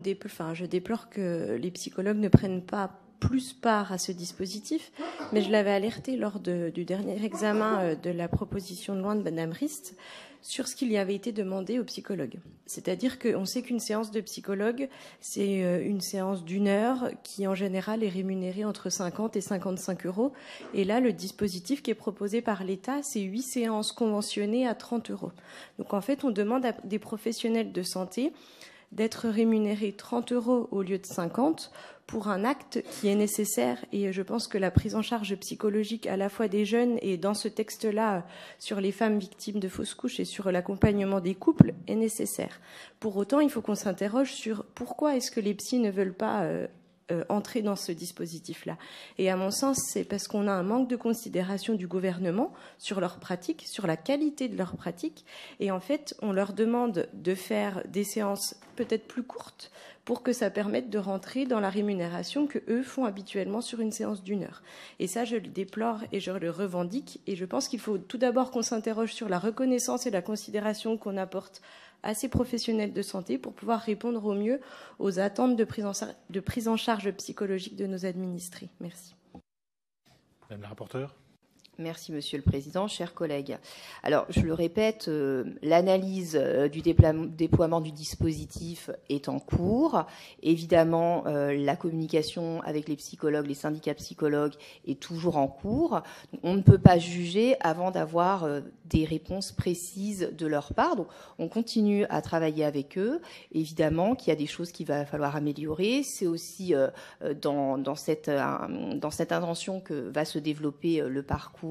Je déplore que les psychologues ne prennent pas plus part à ce dispositif, mais je l'avais alerté lors du dernier examen de la proposition de loi de Mme Rist sur ce qu'il y avait été demandé aux psychologues. C'est-à-dire qu'on sait qu'une séance de psychologue, c'est une séance d'1 heure qui, en général, est rémunérée entre 50 et 55 euros. Et là, le dispositif qui est proposé par l'État, c'est 8 séances conventionnées à 30 euros. Donc, en fait, on demande à des professionnels de santé d'être rémunérés 30 euros au lieu de 50 pour un acte qui est nécessaire. Et je pense que la prise en charge psychologique à la fois des jeunes et dans ce texte-là sur les femmes victimes de fausses couches et sur l'accompagnement des couples est nécessaire. Pour autant, il faut qu'on s'interroge sur pourquoi est-ce que les psys ne veulent pas entrer dans ce dispositif-là. Et à mon sens, c'est parce qu'on a un manque de considération du gouvernement sur leurs pratiques, sur la qualité de leurs pratiques. Et en fait, on leur demande de faire des séances peut-être plus courtes pour que ça permette de rentrer dans la rémunération que eux font habituellement sur une séance d'1 heure. Et ça, je le déplore et je le revendique. Et je pense qu'il faut tout d'abord qu'on s'interroge sur la reconnaissance et la considération qu'on apporte à ces professionnels de santé pour pouvoir répondre au mieux aux attentes de prise en charge psychologique de nos administrés. Merci. Madame la rapporteure. Merci, Monsieur le Président, chers collègues. Alors, je le répète, l'analyse du déploiement du dispositif est en cours. Évidemment, la communication avec les psychologues, les syndicats psychologues est toujours en cours. On ne peut pas juger avant d'avoir des réponses précises de leur part. Donc, on continue à travailler avec eux. Évidemment qu'il y a des choses qu'il va falloir améliorer. C'est aussi dans cette intention que va se développer le parcours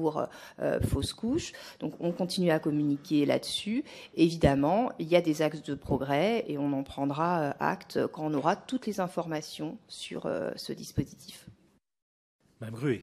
fausse couche. Donc, on continue à communiquer là-dessus. Évidemment, il y a des axes de progrès et on en prendra acte quand on aura toutes les informations sur ce dispositif. Madame Gruet.